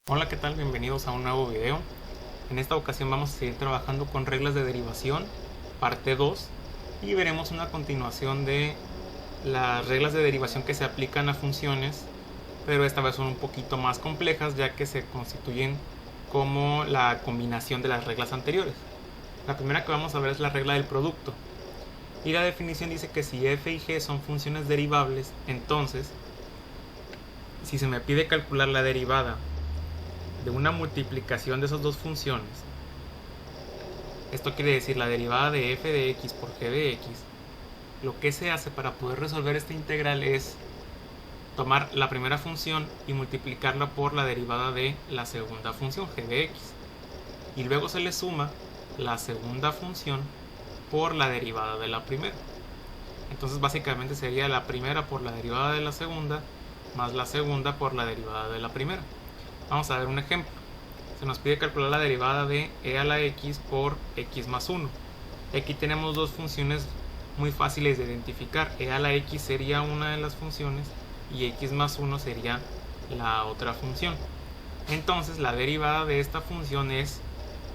Hola, ¿qué tal? Bienvenidos a un nuevo video. En esta ocasión vamos a seguir trabajando con reglas de derivación, parte 2, y veremos una continuación de las reglas de derivación que se aplican a funciones, pero esta vez son un poquito más complejas ya que se constituyen como la combinación de las reglas anteriores. La primera que vamos a ver es la regla del producto, y la definición dice que si f y g son funciones derivables, entonces si se me pide calcular la derivada de una multiplicación de esas dos funciones, esto quiere decir la derivada de f de x por g de x, lo que se hace para poder resolver esta integral es tomar la primera función y multiplicarla por la derivada de la segunda función, g de x, y luego se le suma la segunda función por la derivada de la primera. Entonces básicamente sería la primera por la derivada de la segunda más la segunda por la derivada de la primera. Vamos a ver un ejemplo. Se nos pide calcular la derivada de e a la x por x más 1. Aquí tenemos dos funciones muy fáciles de identificar. E a la x sería una de las funciones y x más 1 sería la otra función. Entonces la derivada de esta función es,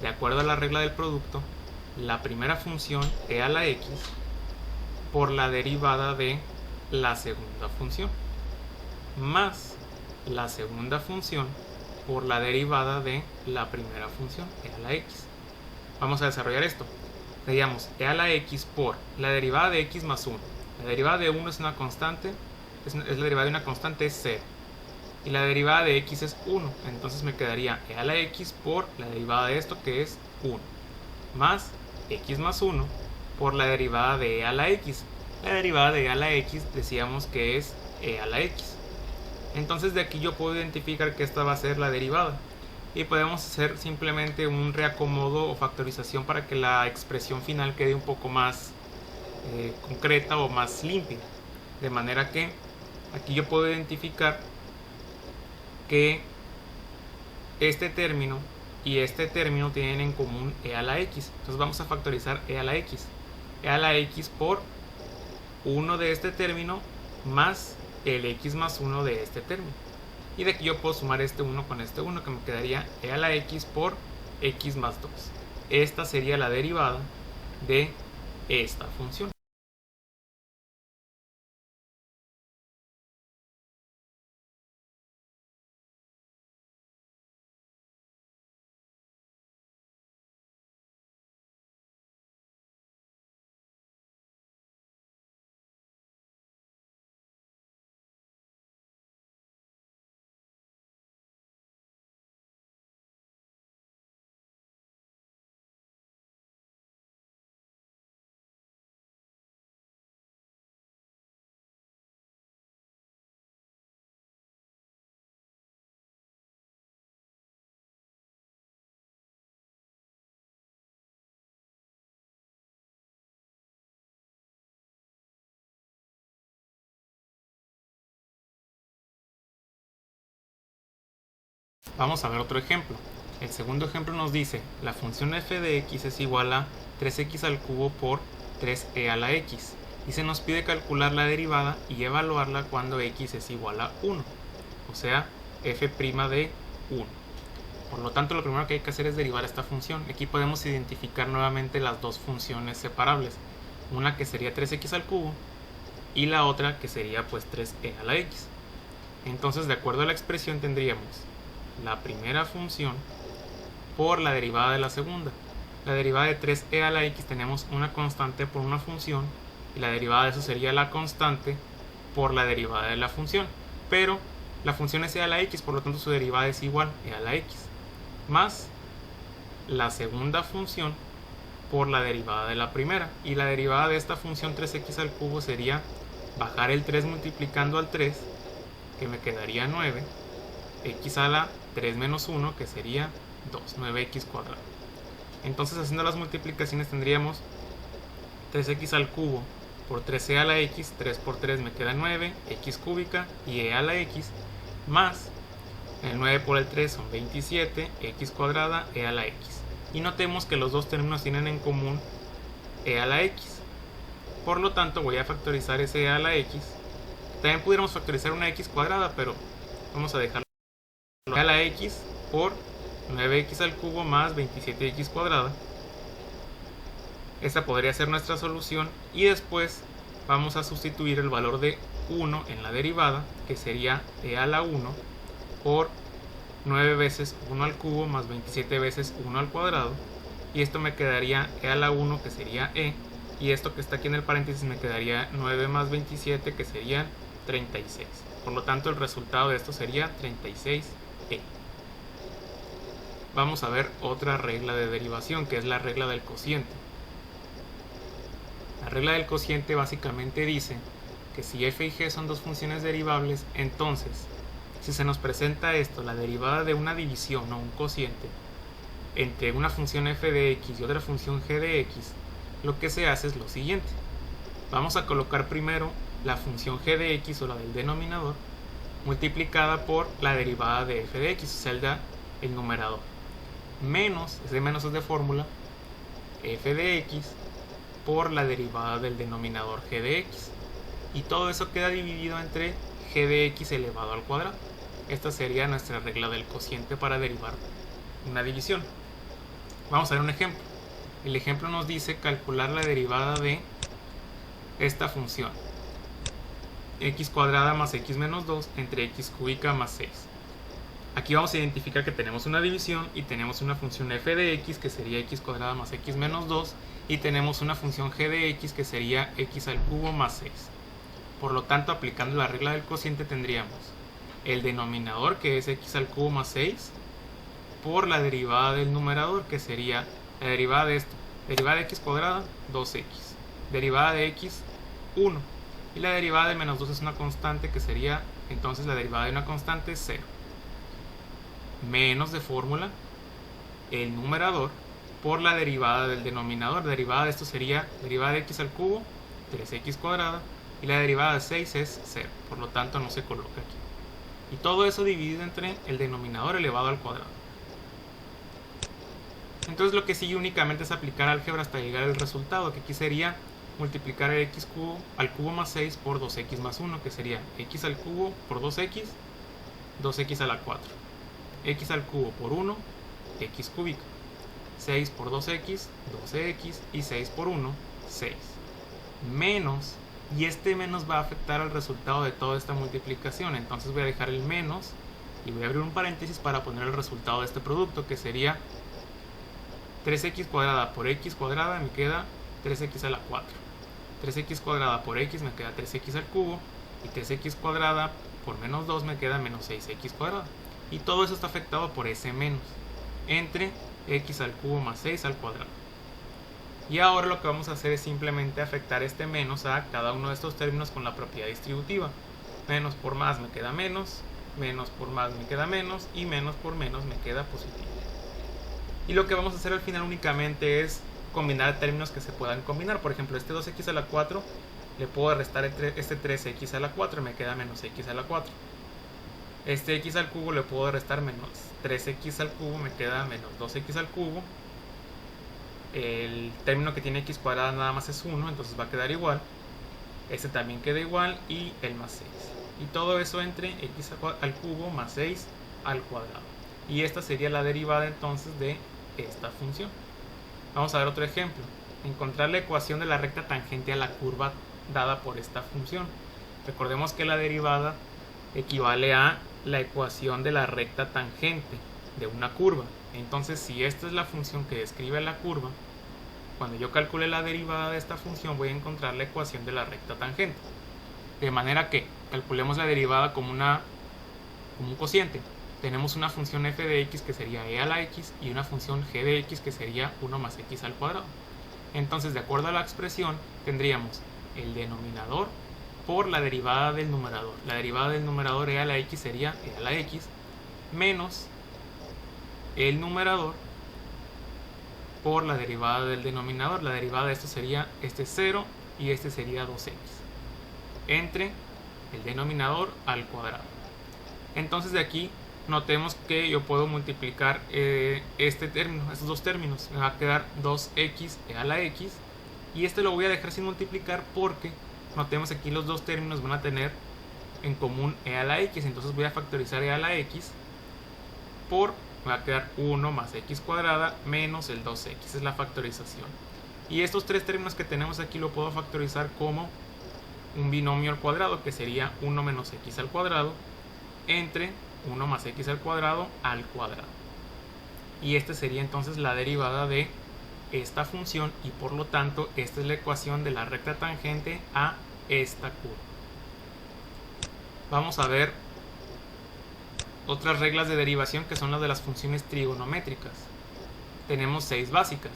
de acuerdo a la regla del producto, la primera función e a la x por la derivada de la segunda función más la segunda función por la derivada de la primera función, e a la x. Vamos a desarrollar esto. Veamos e a la x por la derivada de x más 1. La derivada de 1 es una constante, es la derivada de una constante es 0. Y la derivada de x es 1. Entonces me quedaría e a la x por la derivada de esto, que es 1. Más x más 1 por la derivada de e a la x. La derivada de e a la x decíamos que es e a la x. Entonces de aquí yo puedo identificar que esta va a ser la derivada. Y podemos hacer simplemente un reacomodo o factorización para que la expresión final quede un poco más concreta o más limpia. De manera que aquí yo puedo identificar que este término y este término tienen en común e a la x. Entonces vamos a factorizar e a la x. E a la x por 1 de este término más el x más 1 de este término. Y de aquí yo puedo sumar este 1 con este 1, que me quedaría e a la x por x más 2. Esta sería la derivada de esta función. Vamos a ver otro ejemplo. El segundo ejemplo nos dice, la función f de x es igual a 3x al cubo por 3e a la x. Y se nos pide calcular la derivada y evaluarla cuando x es igual a 1. O sea, f' de 1. Por lo tanto, lo primero que hay que hacer es derivar esta función. Aquí podemos identificar nuevamente las dos funciones separables. Una que sería 3x al cubo y la otra que sería pues 3e a la x. Entonces, de acuerdo a la expresión, tendríamos la primera función por la derivada de la segunda. La derivada de 3e a la x tenemos una constante por una función y la derivada de eso sería la constante por la derivada de la función. Pero la función es e a la x, por lo tanto su derivada es igual e a la x más la segunda función por la derivada de la primera. Y la derivada de esta función 3x al cubo sería bajar el 3 multiplicando al 3, que me quedaría 9, x a la 3 menos 1, que sería 2, 9x cuadrado. Entonces, haciendo las multiplicaciones tendríamos 3x al cubo por 3e a la x, 3 por 3 me queda 9, x cúbica y e a la x, más el 9 por el 3 son 27, x cuadrada, e a la x. Y notemos que los dos términos tienen en común e a la x. Por lo tanto, voy a factorizar ese e a la x. También pudiéramos factorizar una x cuadrada, pero vamos a dejarlo e a la x por 9x al cubo más 27x cuadrada. Esta podría ser nuestra solución, y después vamos a sustituir el valor de 1 en la derivada, que sería e a la 1 por 9 veces 1 al cubo más 27 veces 1 al cuadrado, y esto me quedaría e a la 1, que sería e, y esto que está aquí en el paréntesis me quedaría 9 más 27, que serían 36. Por lo tanto, el resultado de esto sería 36e. Vamos a ver otra regla de derivación, que es la regla del cociente. La regla del cociente básicamente dice que si f y g son dos funciones derivables, entonces si se nos presenta esto, la derivada de una división o un cociente entre una función f de x y otra función g de x, lo que se hace es lo siguiente. Vamos a colocar primero la función g de x, o la del denominador, multiplicada por la derivada de f de x, o sea, el numerador, menos, ese menos es de fórmula, f de x por la derivada del denominador g de x, y todo eso queda dividido entre g de x elevado al cuadrado. Esta sería nuestra regla del cociente para derivar una división. Vamos a ver un ejemplo. El ejemplo nos dice calcular la derivada de esta función, x cuadrada más x menos 2 entre x cúbica más 6. Aquí vamos a identificar que tenemos una división y tenemos una función f de x, que sería x cuadrada más x menos 2, y tenemos una función g de x, que sería x al cubo más 6. Por lo tanto, aplicando la regla del cociente, tendríamos el denominador, que es x al cubo más 6, por la derivada del numerador, que sería la derivada de esto, derivada de x cuadrada, 2x, derivada de x, 1, y la derivada de menos 2 es una constante, que sería entonces la derivada de una constante, 0, menos de fórmula el numerador por la derivada del denominador. La derivada de esto sería derivada de x al cubo, 3x cuadrada, y la derivada de 6 es 0, por lo tanto no se coloca aquí. Y todo eso dividido entre el denominador elevado al cuadrado. Entonces lo que sigue únicamente es aplicar álgebra hasta llegar al resultado, que aquí sería multiplicar el x cubo al cubo más 6 por 2x más 1, que sería x al cubo por 2x, 2x a la 4, x al cubo por 1, x cúbica, 6 por 2x, 12x, y 6 por 1, 6, menos, y este menos va a afectar al resultado de toda esta multiplicación, entonces voy a dejar el menos y voy a abrir un paréntesis para poner el resultado de este producto, que sería 3x cuadrada por x cuadrada, me queda 3x a la 4, 3x cuadrada por x me queda 3x al cubo, y 3x cuadrada por menos 2 me queda menos 6x cuadrada, y todo eso está afectado por ese menos entre x al cubo más 6 al cuadrado. Y ahora lo que vamos a hacer es simplemente afectar este menos a cada uno de estos términos con la propiedad distributiva. Menos por más me queda menos, menos por más me queda menos, y menos por menos me queda positivo. Y lo que vamos a hacer al final únicamente es combinar términos que se puedan combinar. Por ejemplo, este 2x a la 4 le puedo restar este 3x a la 4 y me queda menos x a la 4. Este x al cubo le puedo restar menos 3x al cubo, me queda menos 2x al cubo. El término que tiene x cuadrada nada más es 1, entonces va a quedar igual. Este también queda igual, y el más 6. Y todo eso entre x al cubo más 6 al cuadrado. Y esta sería la derivada entonces de esta función. Vamos a ver otro ejemplo. Encontrar la ecuación de la recta tangente a la curva dada por esta función. Recordemos que la derivada equivale a la ecuación de la recta tangente de una curva. Entonces, si esta es la función que describe la curva, cuando yo calcule la derivada de esta función voy a encontrar la ecuación de la recta tangente. De manera que calculemos la derivada como un cociente. Tenemos una función f de x que sería e a la x y una función g de x que sería 1 más x al cuadrado. Entonces, de acuerdo a la expresión, tendríamos el denominador por la derivada del numerador. La derivada del numerador e a la x sería e a la x menos el numerador por la derivada del denominador. La derivada de esto sería este 0 y este sería 2x entre el denominador al cuadrado. Entonces, de aquí notemos que yo puedo multiplicar este término, estos dos términos. Me va a quedar 2x e a la x, y este lo voy a dejar sin multiplicar porque notemos aquí los dos términos van a tener en común e a la x. Entonces voy a factorizar e a la x por me va a quedar 1 más x cuadrada menos el 2x, es la factorización. Y estos tres términos que tenemos aquí lo puedo factorizar como un binomio al cuadrado, que sería 1 menos x al cuadrado entre 1 más x al cuadrado. Y esta sería entonces la derivada de esta función, y por lo tanto esta es la ecuación de la recta tangente a esta curva. Vamos a ver otras reglas de derivación, que son las de las funciones trigonométricas. Tenemos 6 básicas.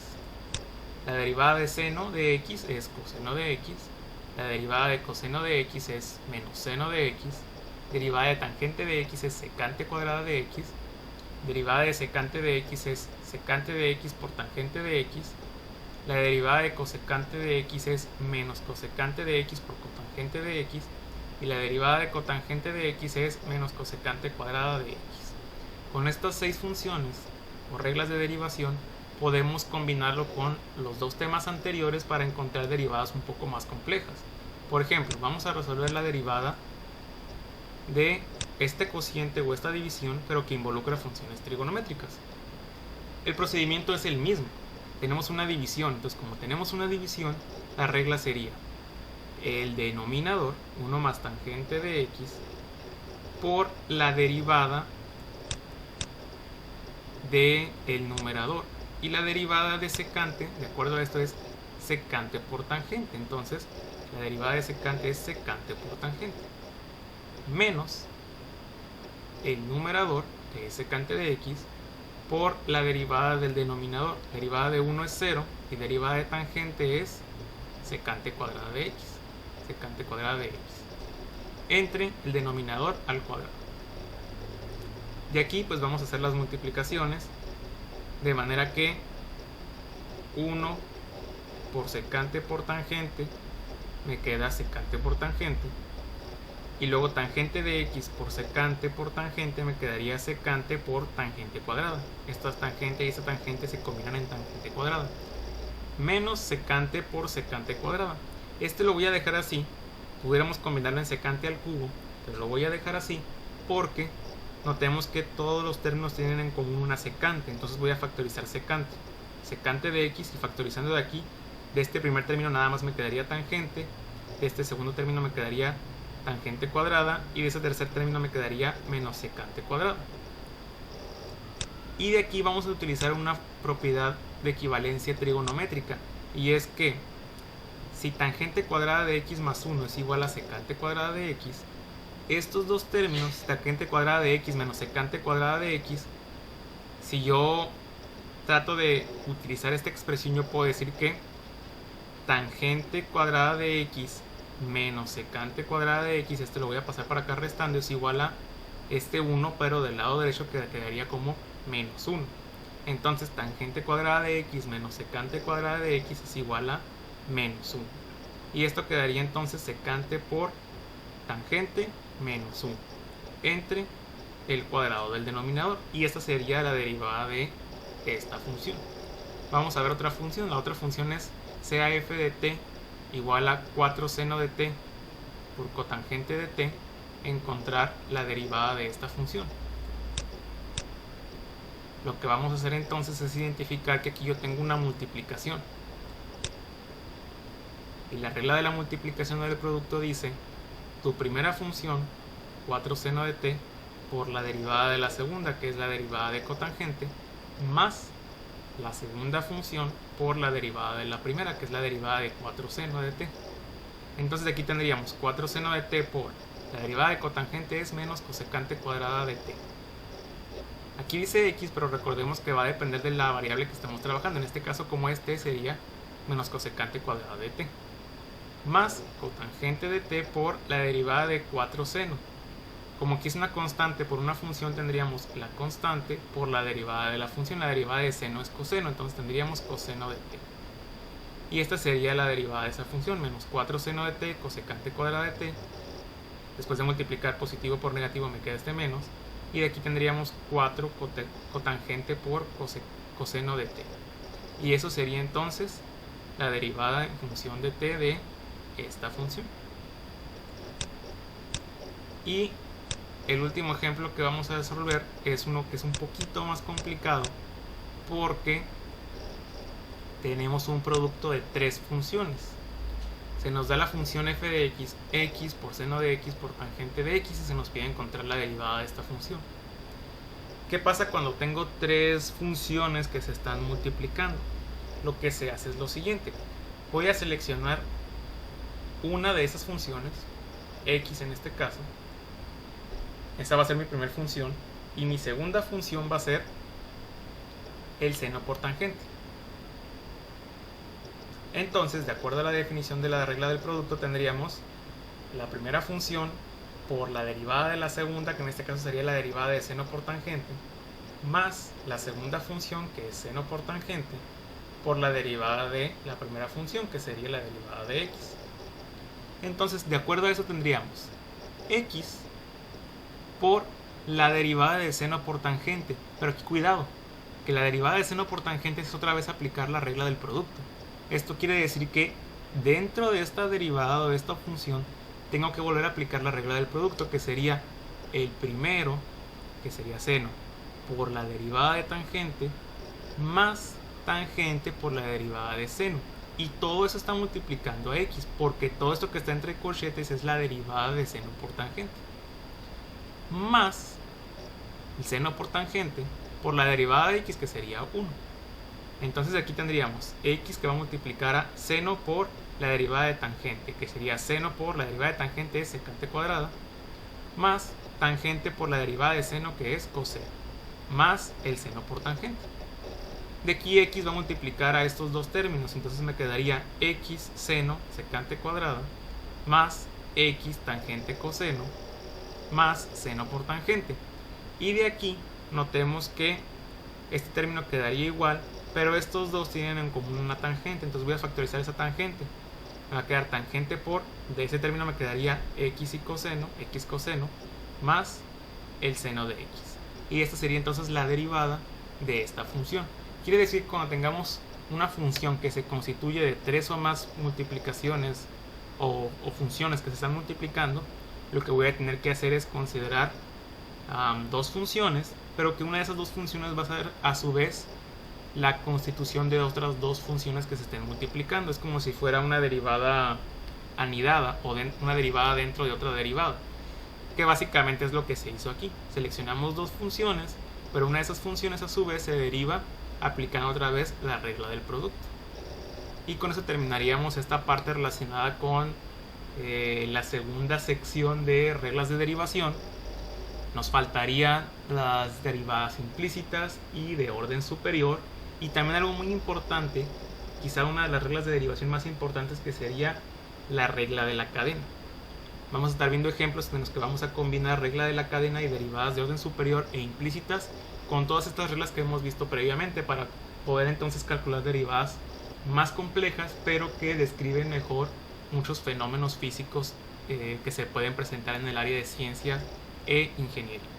La derivada de seno de x es coseno de x. La derivada de coseno de x es menos seno de x. Derivada de tangente de x es secante cuadrada de x. Derivada de secante de x es secante de x por tangente de x. La derivada de cosecante de x es menos cosecante de x por cotangente de x. Y la derivada de cotangente de x es menos cosecante cuadrada de x. Con estas 6 funciones o reglas de derivación podemos combinarlo con los dos temas anteriores para encontrar derivadas un poco más complejas. Por ejemplo, vamos a resolver la derivada de este cociente o esta división, pero que involucra funciones trigonométricas. El procedimiento es el mismo. Tenemos una división, entonces como tenemos una división, la regla sería el denominador, 1 más tangente de x, por la derivada del numerador. Y la derivada de secante, de acuerdo a esto, es secante por tangente. Entonces, la derivada de secante es secante por tangente. Menos el numerador, que es secante de x, por la derivada del denominador. La derivada de 1 es 0 y derivada de tangente es secante cuadrada de x. Secante cuadrada de x. Entre el denominador al cuadrado. De aquí pues vamos a hacer las multiplicaciones. De manera que 1 por secante por tangente me queda secante por tangente. Y luego tangente de x por secante por tangente me quedaría secante por tangente cuadrada. Estas tangente y esta tangente se combinan en tangente cuadrada. Menos secante por secante cuadrada. Este lo voy a dejar así. Pudiéramos combinarlo en secante al cubo, pero lo voy a dejar así porque notemos que todos los términos tienen en común una secante. Entonces voy a factorizar secante. Secante de x, y factorizando de aquí, de este primer término nada más me quedaría tangente. De este segundo término me quedaría tangente cuadrada. Y de ese tercer término me quedaría menos secante cuadrada. Y de aquí vamos a utilizar una propiedad de equivalencia trigonométrica. Y es que si tangente cuadrada de x más 1 es igual a secante cuadrada de x, estos dos términos, tangente cuadrada de x menos secante cuadrada de x, si yo trato de utilizar esta expresión, yo puedo decir que tangente cuadrada de x menos secante cuadrada de x, este lo voy a pasar para acá restando, es igual a este 1, pero del lado derecho quedaría como menos 1. Entonces tangente cuadrada de x menos secante cuadrada de x es igual a menos 1. Y esto quedaría entonces secante por tangente menos 1 entre el cuadrado del denominador. Y esta sería la derivada de esta función. Vamos a ver otra función. La otra función es CAF de t igual a 4 seno de t por cotangente de t. Encontrar la derivada de esta función. Lo que vamos a hacer entonces es identificar que aquí yo tengo una multiplicación. Y la regla de la multiplicación del producto dice: tu primera función, 4 seno de t, por la derivada de la segunda, que es la derivada de cotangente, más la segunda función por la derivada de la primera, que es la derivada de 4 seno de t. Entonces aquí tendríamos 4 seno de t por la derivada de cotangente es menos cosecante cuadrada de t. Aquí dice x, pero recordemos que va a depender de la variable que estamos trabajando. En este caso, como es t, sería menos cosecante cuadrada de t. Más cotangente de t por la derivada de 4 seno. Como aquí es una constante por una función, tendríamos la constante por la derivada de la función. La derivada de seno es coseno, entonces tendríamos coseno de t. Y esta sería la derivada de esa función, menos 4 seno de t cosecante cuadrada de t. Después de multiplicar positivo por negativo me queda este menos. Y de aquí tendríamos 4 cotangente por coseno de t. Y eso sería entonces la derivada en función de t de esta función. Y el último ejemplo que vamos a resolver es uno que es un poquito más complicado porque tenemos un producto de tres funciones. Se nos da la función f de x, x por seno de x por tangente de x, y se nos pide encontrar la derivada de esta función. ¿Qué pasa cuando tengo tres funciones que se están multiplicando? Lo que se hace es lo siguiente. Voy a seleccionar una de esas funciones, x en este caso. Esa va a ser mi primera función. Y mi segunda función va a ser el seno por tangente. Entonces, de acuerdo a la definición de la regla del producto, tendríamos la primera función por la derivada de la segunda, que en este caso sería la derivada de seno por tangente, más la segunda función, que es seno por tangente, por la derivada de la primera función, que sería la derivada de x. Entonces, de acuerdo a eso tendríamos x por la derivada de seno por tangente. Pero aquí cuidado, que la derivada de seno por tangente es otra vez aplicar la regla del producto. Esto quiere decir que dentro de esta derivada o de esta función tengo que volver a aplicar la regla del producto, que sería el primero, que sería seno por la derivada de tangente, más tangente por la derivada de seno. Y todo eso está multiplicando a x, porque todo esto que está entre corchetes es la derivada de seno por tangente, más el seno por tangente por la derivada de x, que sería 1. Entonces aquí tendríamos x que va a multiplicar a seno por la derivada de tangente, que sería seno por la derivada de tangente es secante cuadrada, más tangente por la derivada de seno, que es coseno, más el seno por tangente. De aquí x va a multiplicar a estos dos términos, entonces me quedaría x seno secante cuadrada más x tangente coseno más seno por tangente. Y de aquí notemos que este término quedaría igual, pero estos dos tienen en común una tangente, entonces voy a factorizar esa tangente. Me va a quedar tangente por, de ese término me quedaría x y coseno, x coseno, más el seno de x. Y esta sería entonces la derivada de esta función. Quiere decir que cuando tengamos una función que se constituye de tres o más multiplicaciones o funciones que se están multiplicando, lo que voy a tener que hacer es considerar dos funciones, pero que una de esas dos funciones va a ser a su vez la constitución de otras dos funciones que se estén multiplicando. Es como si fuera una derivada anidada o una derivada dentro de otra derivada, que básicamente es lo que se hizo aquí. Seleccionamos dos funciones, pero una de esas funciones a su vez se deriva aplicando otra vez la regla del producto. Y con eso terminaríamos esta parte relacionada con la segunda sección de reglas de derivación. Nos faltarían las derivadas implícitas y de orden superior, y también algo muy importante, quizá una de las reglas de derivación más importantes, que sería la regla de la cadena. Vamos a estar viendo ejemplos en los que vamos a combinar regla de la cadena y derivadas de orden superior e implícitas con todas estas reglas que hemos visto previamente, para poder entonces calcular derivadas más complejas, pero que describen mejor muchos fenómenos físicos que se pueden presentar en el área de ciencia e ingeniería.